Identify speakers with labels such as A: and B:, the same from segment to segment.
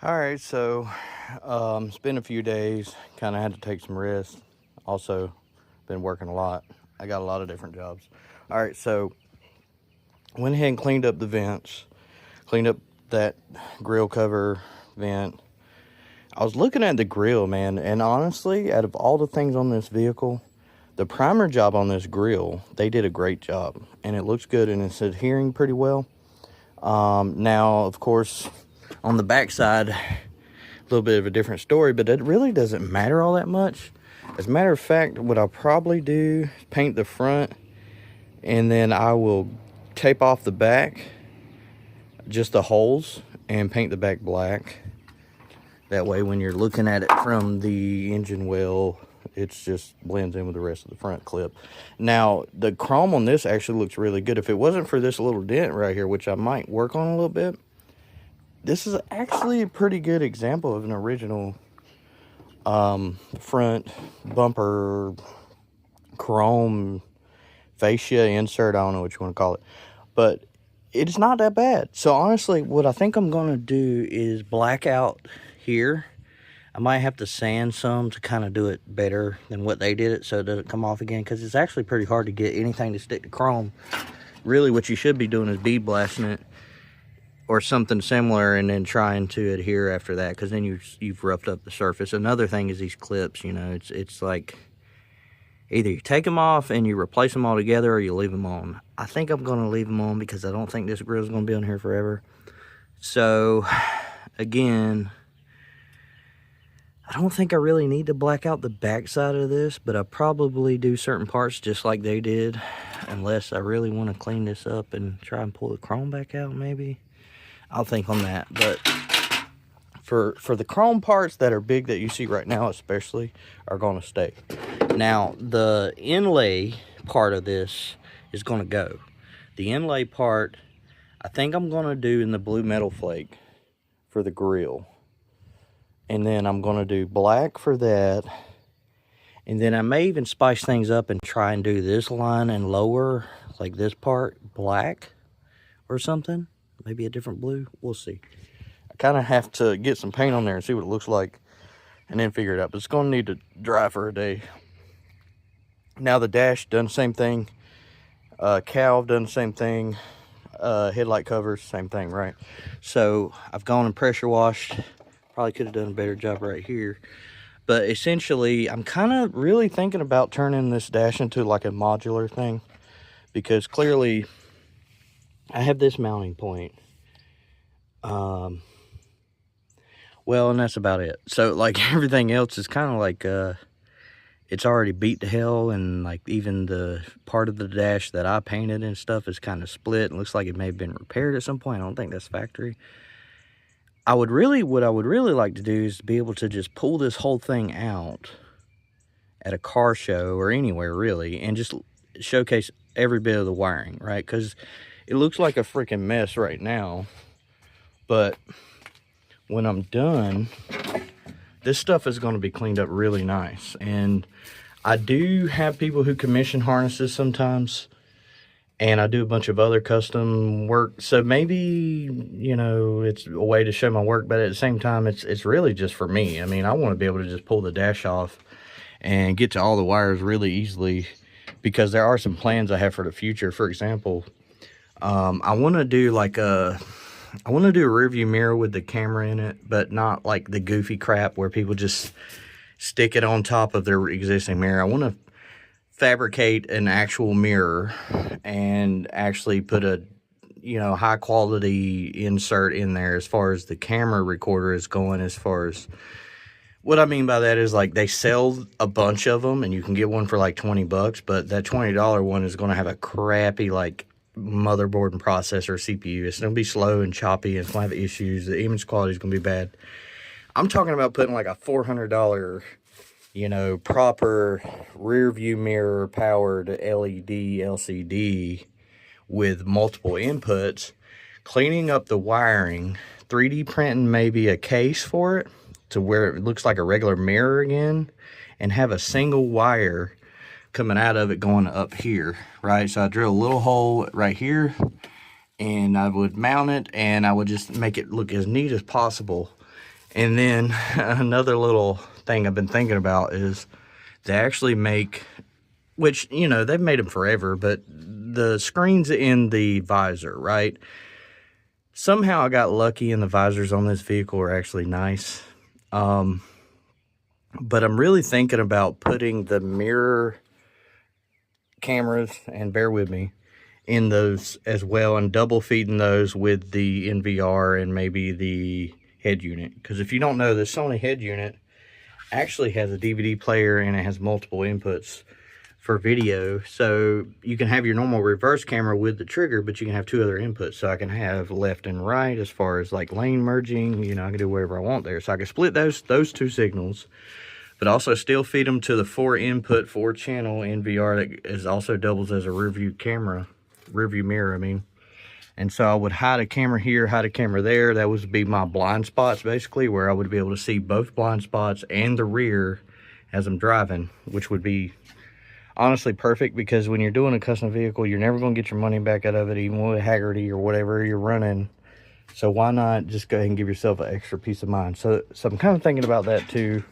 A: All right, so it's been a few days. Kind of had to take some rest. Also, been working a lot. I got a lot of different jobs. All right, so went ahead and cleaned up the vents, cleaned up that grill cover vent. I was looking at the grill, man, and honestly, out of all the things on this vehicle, the primer job on this grill, they did a great job, and it looks good and it's adhering pretty well. Now, of course, on the backside, a little bit of a different story, but it really doesn't matter all that much. As a matter of fact, what I'll probably do is paint the front, and then I will tape off the back, just the holes, and paint the back black. That way when you're looking at it from the engine well, it's just blends in with the rest of the front clip. Now, the chrome on this actually looks really good. If it wasn't for this little dent right here, which I might work on a little bit, this is actually a pretty good example of an original front bumper chrome fascia insert. I don't know what you want to call it, but it's not that bad. So honestly, what I think I'm going to do is black out here. I might have to sand some to kind of do it better than what they did it, so it doesn't come off again, because it's actually pretty hard to get anything to stick to chrome. Really, what you should be doing is bead blasting it or something similar, and then trying to adhere after that, because then you've roughed up the surface. Another thing is these clips. You know, it's like either you take them off and you replace them all together, or you leave them on. I think I'm going to leave them on because I don't think this grill is going to be on here forever. So again, I don't think I really need to black out the back side of this, but I probably do certain parts just like they did, unless I really want to clean this up and try and pull the chrome back out. Maybe I'll think on that. But for the chrome parts that are big that you see right now especially are going to stay. Now the inlay part of this is going to go. The inlay part I think I'm going to do in the blue metal flake for the grill. And then I'm going to do black for that. And then I may even spice things up and try and do this line and lower, like this part, black or something. Maybe a different blue. We'll see. I kind of have to get some paint on there and see what it looks like, and then figure it out. But it's going to need to dry for a day. Now the dash done the same thing. Cowl done the same thing. Headlight covers, same thing, right? So I've gone and pressure washed. Probably could have done a better job right here. But essentially, I'm kind of really thinking about turning this dash into like a modular thing, because clearly I have this mounting point. Well, and that's about it. So like everything else is kind of like it's already beat to hell, and like even the part of the dash that I painted and stuff is kind of split. It looks like it may have been repaired at some point. I don't think that's factory. What I would really like to do is be able to just pull this whole thing out at a car show or anywhere really, and just showcase every bit of the wiring, right? Because it looks like a freaking mess right now, but when I'm done, this stuff is going to be cleaned up really nice. And I do have people who commission harnesses sometimes, and I do a bunch of other custom work. So maybe, you know, it's a way to show my work, but at the same time, it's really just for me. I mean, I want to be able to just pull the dash off and get to all the wires really easily, because there are some plans I have for the future. For example, I want to do like a rear view mirror with the camera in it, but not like the goofy crap where people just stick it on top of their existing mirror. I want to fabricate an actual mirror and actually put a, you know, high quality insert in there as far as the camera recorder is going. As far as what I mean by that is, like, they sell a bunch of them and you can get one for like $20, but that $20 one is going to have a crappy like motherboard and processor CPU. It's going to be slow and choppy, and it's going to have issues. The image quality is going to be bad. I'm talking about putting like a $400, you know, proper rear view mirror powered LED LCD with multiple inputs, cleaning up the wiring, 3D printing maybe a case for it to where it looks like a regular mirror again, and have a single wire coming out of it going up here, right? So I drill a little hole right here, and I would mount it, and I would just make it look as neat as possible. And then another little thing I've been thinking about is they actually make, which, you know, they've made them forever, but the screens in the visor, right? Somehow I got lucky and the visors on this vehicle are actually nice. But I'm really thinking about putting the mirror cameras, and bear with me, in those as well, and double feeding those with the NVR and maybe the head unit. Because if you don't know, the Sony head unit actually has a DVD player and it has multiple inputs for video. So you can have your normal reverse camera with the trigger, but you can have 2 other inputs. So I can have left and right as far as like lane merging. You know, I can do whatever I want there. So I can split those 2 signals, but also still feed them to the 4 input, 4 channel NVR that is also doubles as a rear view mirror, I mean. And so I would hide a camera here, hide a camera there. That would be my blind spots, basically, where I would be able to see both blind spots and the rear as I'm driving, which would be honestly perfect, because when you're doing a custom vehicle, you're never going to get your money back out of it, even with Haggerty or whatever you're running. So why not just go ahead and give yourself an extra peace of mind? So I'm kind of thinking about that too.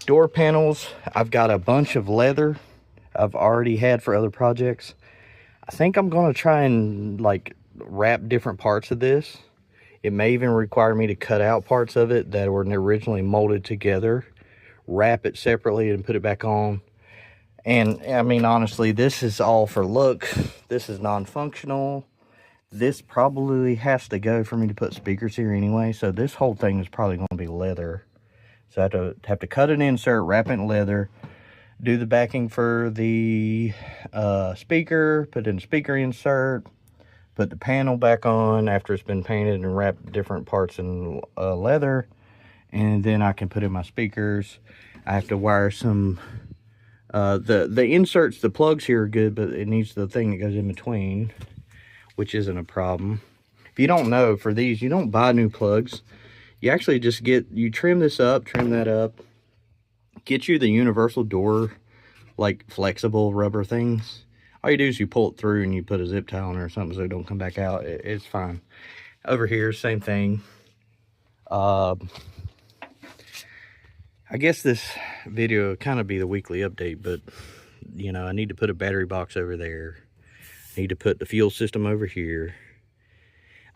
A: Door panels, I've got a bunch of leather I've already had for other projects. I think I'm going to try and like wrap different parts of this. It may even require me to cut out parts of it that were originally molded together, wrap it separately and put it back on. And I mean, honestly, this is all for look. This is non-functional. This probably has to go for me to put speakers here anyway. So this whole thing is probably going to be leather. So I have to cut an insert, wrap it in leather, do the backing for the speaker, put in speaker insert, put the panel back on after it's been painted and wrapped different parts in leather. And then I can put in my speakers. I have to wire some, the inserts, the plugs here are good, but it needs the thing that goes in between, which isn't a problem. If you don't know, for these, you don't buy new plugs. You actually just you trim this up, trim that up, get you the universal door, like flexible rubber things. All you do is you pull it through and you put a zip tie on it or something so it don't come back out. It's fine. Over here, same thing. I guess this video will kind of be the weekly update, but you know, I need to put a battery box over there. I need to put the fuel system over here.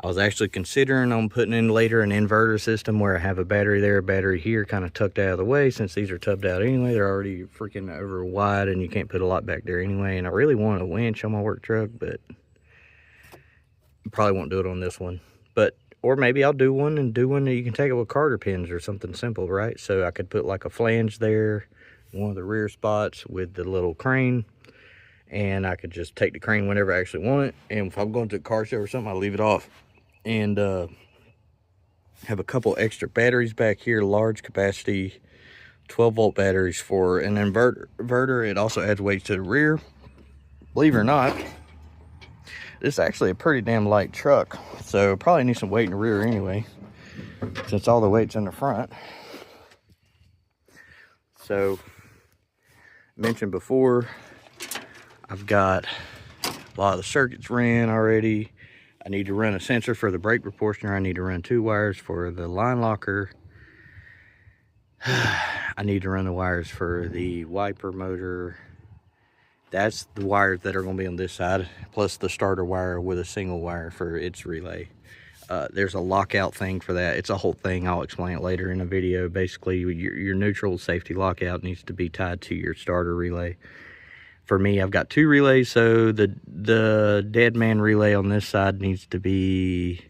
A: I was actually considering on putting in later an inverter system where I have a battery there, a battery here, kind of tucked out of the way, since these are tubbed out anyway. They're already freaking over wide and you can't put a lot back there anyway. And I really want a winch on my work truck, but probably won't do it on this one. Or maybe I'll do one that you can take it with Carter pins or something simple, right? So I could put like a flange there, one of the rear spots with the little crane, and I could just take the crane whenever I actually want it. And if I'm going to a car show or something, I'll leave it off. And have a couple extra batteries back here, large capacity 12-volt batteries for an inverter. It also adds weight to the rear. Believe it or not, this is actually a pretty damn light truck, so probably need some weight in the rear anyway, since all the weight's in the front. So, mentioned before, I've got a lot of the circuits ran already. I need to run a sensor for the brake proportioner. I need to run 2 wires for the line locker. I need to run the wires for the wiper motor. That's the wires that are going to be on this side, plus the starter wire with a single wire for its relay. There's a lockout thing for that. It's a whole thing. I'll explain it later in the video. Basically, your neutral safety lockout needs to be tied to your starter relay. For me, I've got 2 relays, so the dead man relay on this side needs to be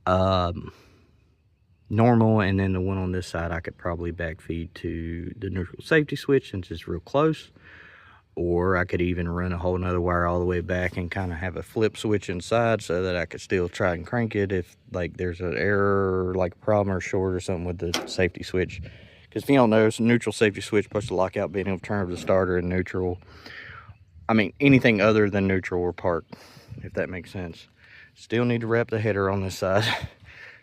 A: normal, and then the one on this side I could probably backfeed to the neutral safety switch since it's real close. Or I could even run a whole nother wire all the way back and kind of have a flip switch inside so that I could still try and crank it if like there's an error or like a problem or short or something with the safety switch. Because if you don't know, it's a neutral safety switch plus the lockout being able to turn the starter in neutral. I mean, anything other than neutral or park, if that makes sense. Still need to wrap the header on this side.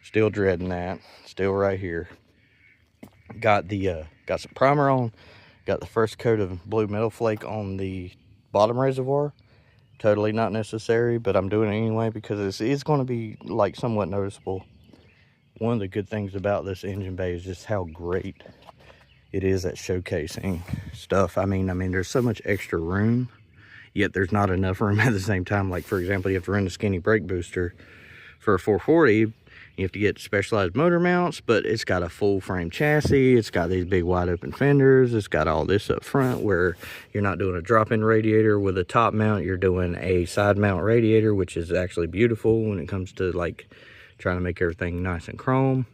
A: Still dreading that. Still right here. Got some primer on. Got the first coat of blue metal flake on the bottom reservoir. Totally not necessary, but I'm doing it anyway because it's going to be like somewhat noticeable one of the good things about this engine bay is just how great it is at showcasing stuff. I mean, there's so much extra room, yet there's not enough room at the same time. Like, for example, you have to run a skinny brake booster for a 440. You have to get specialized motor mounts, but it's got a full frame chassis. It's got these big wide open fenders. It's got all this up front where you're not doing a drop-in radiator with a top mount. You're doing a side mount radiator, which is actually beautiful when it comes to like trying to make everything nice and chrome.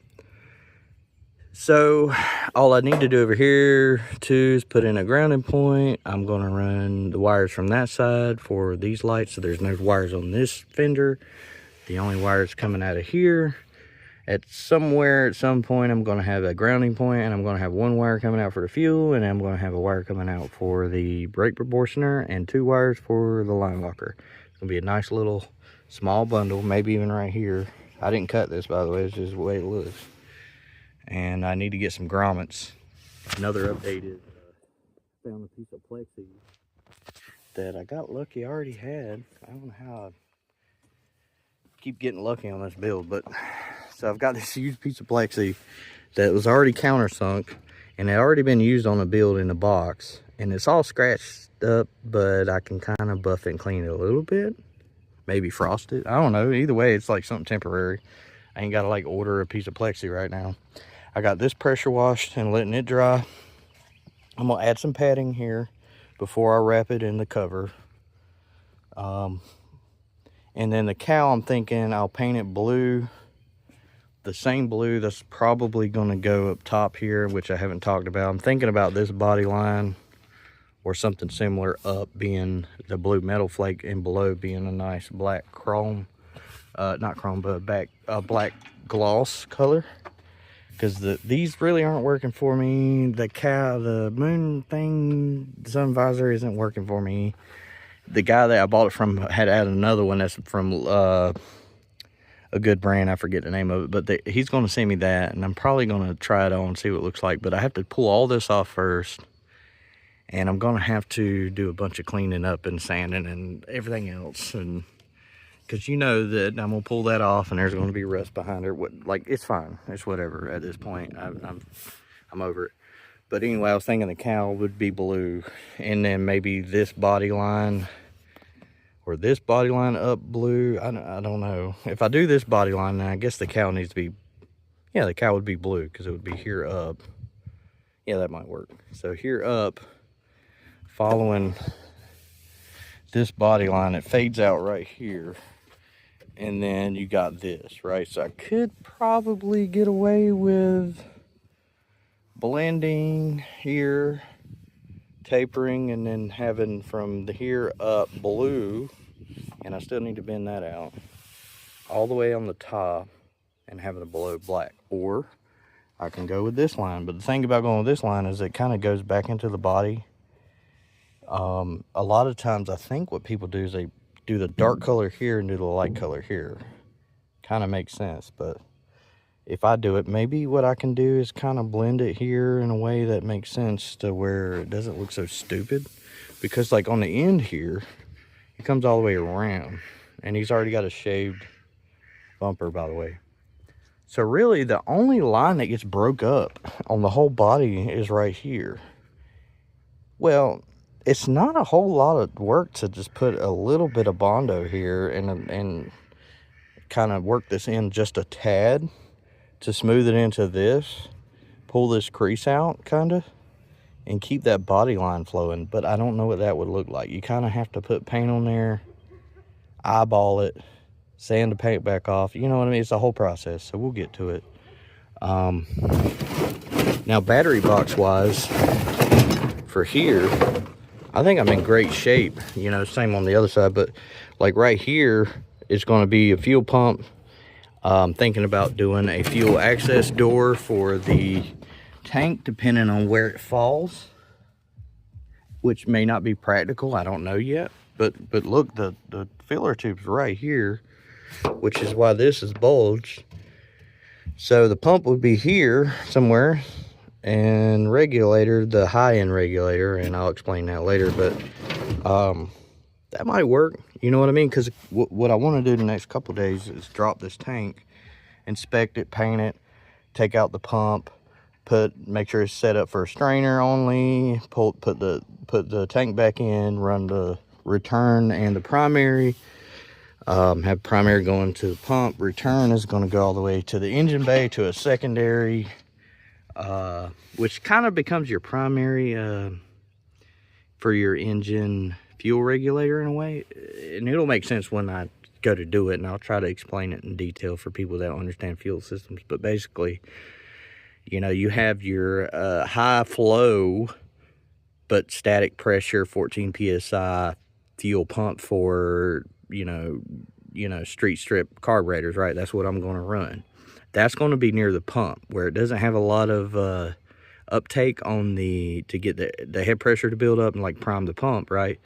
A: So all I need to do over here too is put in a grounding point. I'm going to run the wires from that side for these lights, so there's no wires on this fender. The only wires coming out of here. At some point, I'm going to have a grounding point, and I'm going to have one wire coming out for the fuel, and I'm going to have a wire coming out for the brake proportioner, and 2 wires for the line locker. It's going to be a nice little small bundle, maybe even right here. I didn't cut this, by the way. It's just the way it looks. And I need to get some grommets. Another update is found a piece of plexi that I got lucky I already had. I don't know how I keep getting lucky on this build, but so I've got this huge piece of plexi that was already countersunk and had already been used on a build in the box, and it's all scratched up, but I can kind of buff it and clean it a little bit, maybe frost it. I don't know. Either way, it's like something temporary. I ain't gotta like order a piece of plexi right now. I got this pressure washed and letting it dry. I'm gonna add some padding here before I wrap it in the cover. And then the cowl, I'm thinking I'll paint it blue. The same blue that's probably gonna go up top here, which I haven't talked about. I'm thinking about this body line or something similar up being the blue metal flake and below being a nice black chrome, not chrome, but black gloss color. Because these really aren't working for me. The moon thing, the sun visor isn't working for me. The guy that I bought it from had added another one that's from a good brand. I forget the name of it, but he's going to send me that, and I'm probably going to try it on and see what it looks like. But I have to pull all this off first, and I'm going to have to do a bunch of cleaning up and sanding and everything else, and because you know that I'm gonna pull that off and there's gonna be rust behind it. Like, it's fine, it's whatever at this point. I'm over it. But anyway, I was thinking the cowl would be blue, and then maybe this body line or this body line up blue. I don't know. If I do this body line, then I guess the cowl needs to be, yeah, the cowl would be blue because it would be here up. Yeah, that might work. So here up, following this body line, it fades out right here. And then you got this, right? So I could probably get away with blending here, tapering, and then having from the here up blue, and I still need to bend that out all the way on the top and having it below black. Or I can go with this line, but the thing about going with this line is it kind of goes back into the body. A lot of times I think what people do is they do the dark color here and do the light color here. Kind of makes sense, but if I do it, maybe what I can do is kind of blend it here in a way that makes sense to where it doesn't look so stupid. Because like on the end here, it comes all the way around, and he's already got a shaved bumper, by the way. So really the only line that gets broke up on the whole body is right here. Well, it's not a whole lot of work to just put a little bit of Bondo here and kind of work this in just a tad to smooth it into this, pull this crease out kind of, and keep that body line flowing. But I don't know what that would look like. You kind of have to put paint on there, eyeball it, sand the paint back off. You know what I mean? It's a whole process, so we'll get to it. Now battery box wise, for here, I think I'm in great shape. You know, same on the other side, but like right here is going to be a fuel pump. I'm thinking about doing a fuel access door for the tank, depending on where it falls, which may not be practical. I don't know yet, but look, the filler tube's right here, which is why this is bulged. So the pump would be here somewhere, and regulator, the high-end regulator, and I'll explain that later, but that might work. You know what I mean? Because what I want to do the next couple of days is drop this tank inspect it, paint it, take out the pump, make sure it's set up for a strainer only, put the tank back in, run the return and the primary, have primary going to the pump, return is going to go all the way to the engine bay to a secondary, which kind of becomes your primary for your engine fuel regulator in a way. And it'll make sense when I go to do it, and I'll try to explain it in detail for people that don't understand fuel systems. But basically, you know, you have your high flow but static pressure 14 psi fuel pump for you know street strip carburetors, right? That's what I'm going to run. That's going to be near the pump where it doesn't have a lot of uptake on to get the head pressure to build up and like prime the pump, right?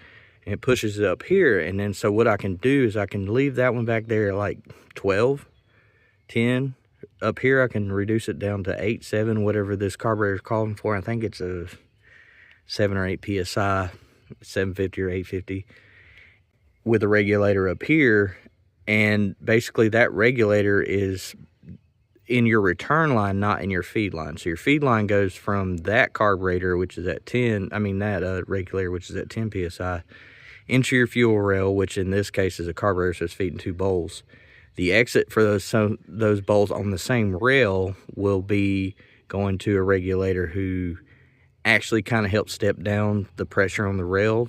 A: And it pushes it up here. And then so what I can do is I can leave that one back there at like 12, 10. Up here I can reduce it down to 8, 7, whatever this carburetor is calling for. I think it's a 7 or 8 psi, 750 or 850 with a regulator up here. And basically that regulator is in your return line, not in your feed line. So your feed line goes from that carburetor, which is at 10, that regulator, which is at 10 psi, into your fuel rail, which in this case is a carburetor, so it's feeding 2 bowls. The exit for those bowls on the same rail will be going to a regulator who actually kind of helps step down the pressure on the rail.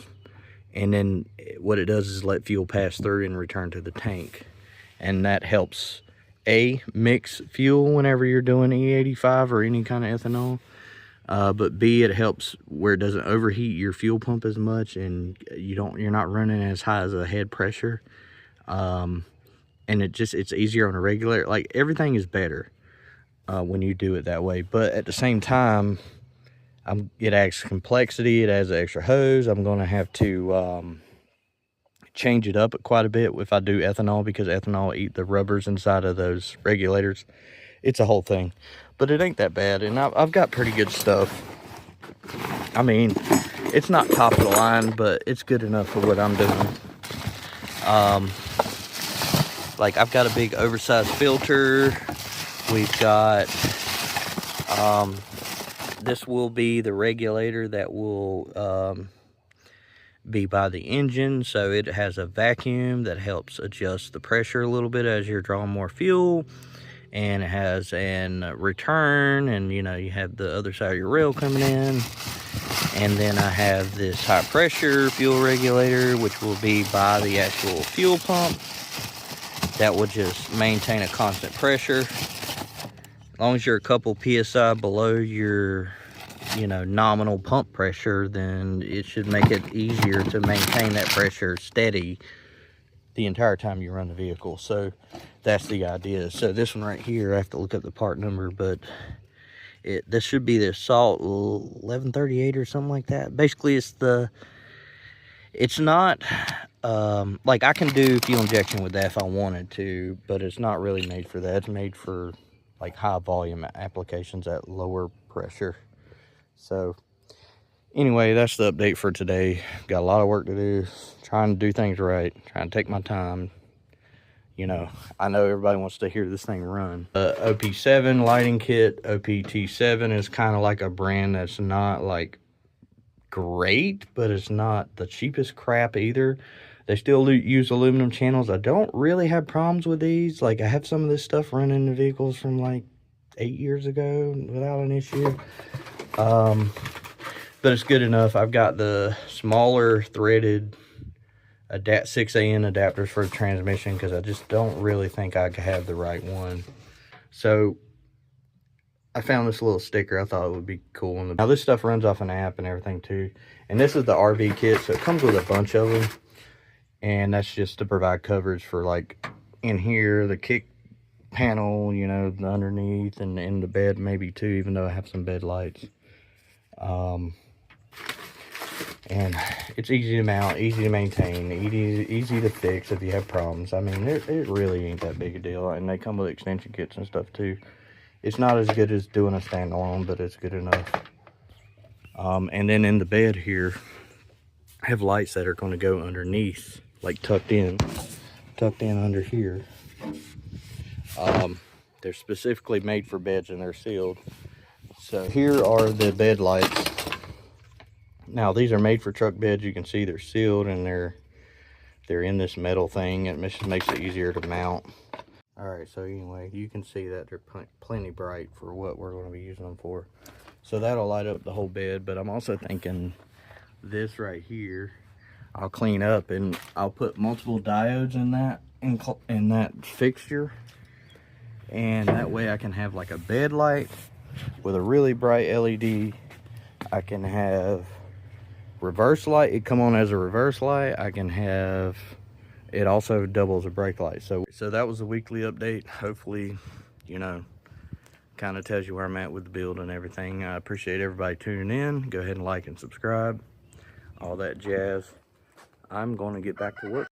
A: And then what it does is let fuel pass through and return to the tank. And that helps mix fuel whenever you're doing E85 or any kind of ethanol, but B, it helps where it doesn't overheat your fuel pump as much, and you're not running as high as a head pressure, and it's easier on a regulator. Like, everything is better when you do it that way. But at the same time, it adds complexity. It adds an extra hose. I'm going to have to change it up quite a bit if I do ethanol, because ethanol eat the rubbers inside of those regulators. It's a whole thing, but it ain't that bad, and I've got pretty good stuff. I mean, it's not top of the line, but it's good enough for what I'm doing. Like, I've got a big oversized filter. We've got this will be the regulator that will be by the engine, so it has a vacuum that helps adjust the pressure a little bit as you're drawing more fuel, and it has an return, and you have the other side of your rail coming in. And then I have this high pressure fuel regulator, which will be by the actual fuel pump, that will just maintain a constant pressure. As long as you're a couple psi below your nominal pump pressure, then it should make it easier to maintain that pressure steady the entire time you run the vehicle. So that's the idea. So this one right here, I have to look up the part number, but this should be the Salt 1138 or something like that. Basically, it's not like, I can do fuel injection with that if I wanted to, but it's not really made for that. It's made for like high volume applications at lower pressure. So anyway, that's the update for today. Got a lot of work to do, trying to do things right, trying to take my time. I know everybody wants to hear this thing run. OP7 lighting kit. OPT7 is kind of like a brand that's not like great, but it's not the cheapest crap either. They still use aluminum channels. I don't really have problems with these. Like, I have some of this stuff running in the vehicles from like 8 years ago without an issue. But it's good enough. I've got the smaller threaded 6AN adapters for the transmission, because I just don't really think I could have the right one. So I found this little sticker. I thought it would be cool. Now this stuff runs off an app and everything too. And this is the RV kit, so it comes with a bunch of them. And that's just to provide coverage for, like, in here, the kick panel, the underneath, and in the bed maybe too, even though I have some bed lights. And it's easy to mount, easy to maintain, easy to fix if you have problems. I mean, it really ain't that big a deal. And they come with extension kits and stuff too. It's not as good as doing a standalone, but it's good enough. And then in the bed here, I have lights that are going to go underneath, like tucked in under here. They're specifically made for beds and they're sealed. So here are the bed lights. Now these are made for truck beds. You can see they're sealed and they're in this metal thing. It just makes it easier to mount. All right, so anyway, you can see that they're plenty bright for what we're going to be using them for. So that'll light up the whole bed, but I'm also thinking this right here, I'll clean up and I'll put multiple diodes in that fixture. And that way I can have like a bed light with a really bright LED. I can have reverse light, it come on as a reverse light. I can have it also doubles a brake light. So that was a weekly update. Hopefully, you know, kind of tells you where I'm at with the build and everything. I appreciate everybody tuning in. Go ahead and like and subscribe, all that jazz. I'm going to get back to work.